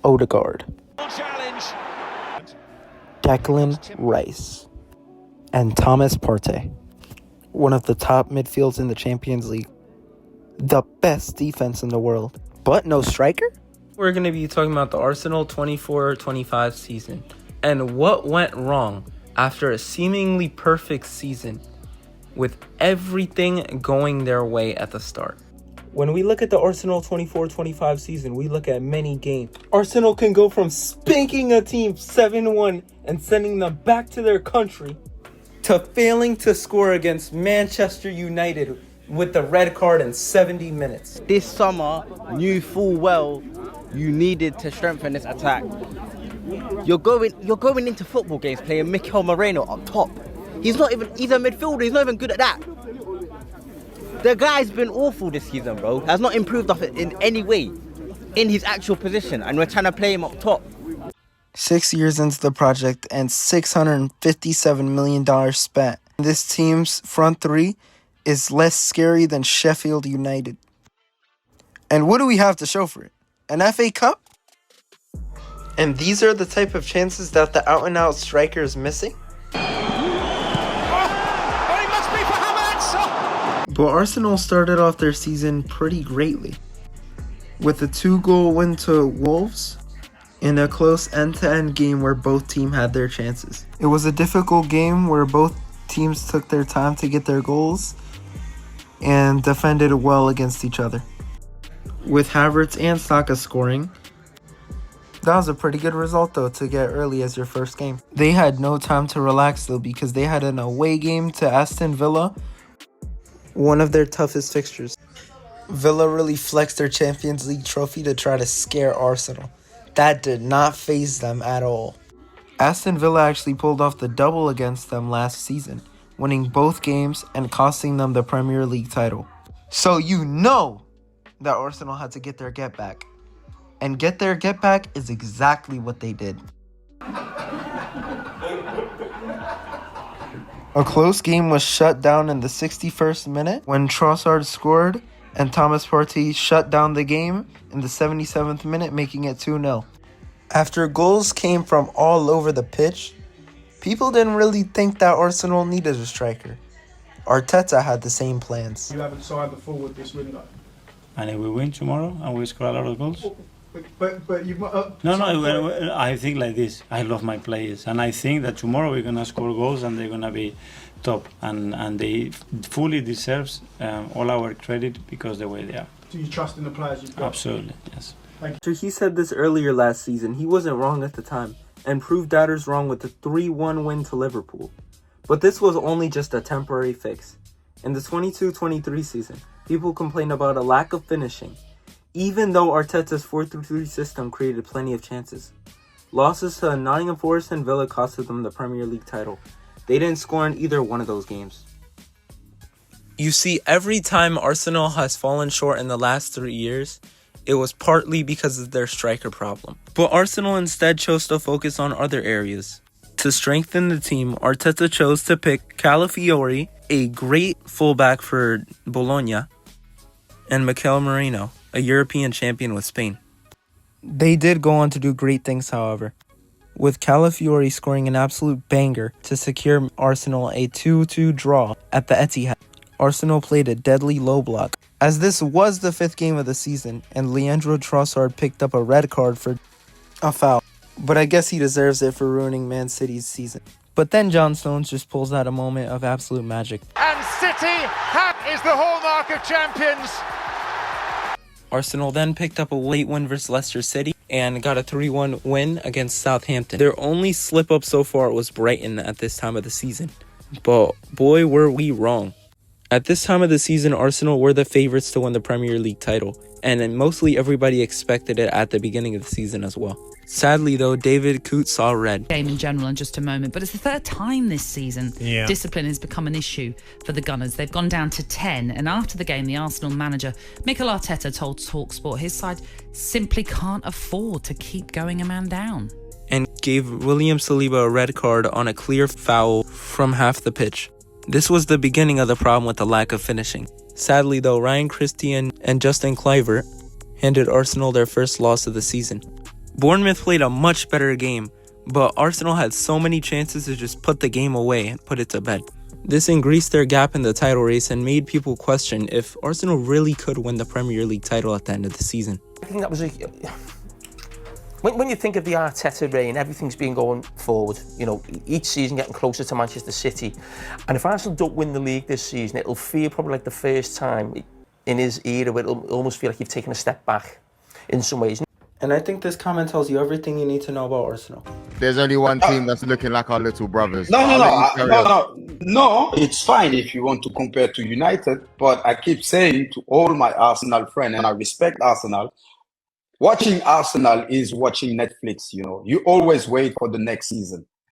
Odegaard, Declan Rice, and Thomas Partey. One of the top midfields in the Champions League. The best defense in the world. But no striker? We're going to be talking about the Arsenal 24-25 season and what went wrong after a seemingly perfect season with everything going their way at the start. When we look at the Arsenal 24-25 season, we look at many games. Arsenal can go from spanking a team 7-1 and sending them back to their country to failing to score against Manchester United with the red card in 70 minutes. This summer, knew full well you needed to strengthen this attack. You're going into football games playing Mikel Merino up top. He's a midfielder, he's not even good at that. The guy's been awful this season, bro. Has not improved off it in any way in his actual position, and we're trying to play him up top. 6 years into the project and $657 million spent. This team's front three is less scary than Sheffield United. And what do we have to show for it? An FA Cup? And these are the type of chances that the out-and-out striker is missing? But Arsenal started off their season pretty greatly, with a 2-goal win to Wolves in a close end-to-end game where both teams had their chances. It was a difficult game where both teams took their time to get their goals and defended well against each other. With Havertz and Saka scoring, that was a pretty good result though to get early as your first game. They had no time to relax though because they had an away game to Aston Villa, one of their toughest fixtures. Villa really flexed their Champions League trophy to try to scare Arsenal. That did not faze them at all. Aston Villa actually pulled off the double against them last season, winning both games and costing them the Premier League title. So you know that Arsenal had to get their get back. And get their get back is exactly what they did. A close game was shut down in the 61st minute when Trossard scored and Thomas Partey shut down the game in the 77th minute, making it 2-0. After goals came from all over the pitch, people didn't really think that Arsenal needed a striker. Arteta had the same plans. You haven't signed the forward this window. And if we win tomorrow and we score a lot of goals? But you... No, I think like this. I love my players. And I think that tomorrow we're going to score goals and they're going to be top. And they fully deserves all our credit because the way they are. Do you trust in the players you've got? Absolutely, yes. He said this earlier last season. He wasn't wrong at the time and proved doubters wrong with the 3-1 win to Liverpool. But this was only just a temporary fix. In the 22-23 season, people complained about a lack of finishing, even though Arteta's 4-3-3 system created plenty of chances. Losses to Nottingham Forest and Villa costed them the Premier League title. They didn't score in either one of those games. You see, every time Arsenal has fallen short in the last 3 years, it was partly because of their striker problem. But Arsenal instead chose to focus on other areas. To strengthen the team, Arteta chose to pick Calafiori, a great fullback for Bologna, and Mikel Merino, a European champion with Spain. They did go on to do great things, however, with Calafiori scoring an absolute banger to secure Arsenal a 2-2 draw at the Etihad. Arsenal played a deadly low block, as this was the 5th game of the season, and Leandro Trossard picked up a red card for a foul. But I guess he deserves it for ruining Man City's season. But then John Stones just pulls out a moment of absolute magic. And City is the hallmark of champions. Arsenal then picked up a late win versus Leicester City and got a 3-1 win against Southampton. Their only slip-up so far was Brighton at this time of the season. But boy, were we wrong. At this time of the season, Arsenal were the favorites to win the Premier League title, and mostly everybody expected it at the beginning of the season as well. Sadly, though, David Coote saw red. Game in general in just a moment, but it's the 3rd time this season discipline has become an issue for the Gunners. They've gone down to 10, and after the game, the Arsenal manager, Mikel Arteta, told TalkSport his side simply can't afford to keep going a man down. And gave William Saliba a red card on a clear foul from half the pitch. This was the beginning of the problem with the lack of finishing. Sadly, though, Ryan Christian and Justin Kluivert handed Arsenal their first loss of the season. Bournemouth played a much better game, but Arsenal had so many chances to just put the game away and put it to bed. This increased their gap in the title race and made people question if Arsenal really could win the Premier League title at the end of the season. I think that was when you think of the Arteta reign, everything's been going forward. You know, each season getting closer to Manchester City. And if Arsenal don't win the league this season, it'll feel probably like the first time in his era where it'll almost feel like you've taken a step back in some ways. And I think this comment tells you everything you need to know about Arsenal. There's only one team that's looking like our little brothers. No, it's fine if you want to compare to United, but I keep saying to all my Arsenal friends, and I respect Arsenal, watching Arsenal is watching Netflix, you know. You always wait for the next season.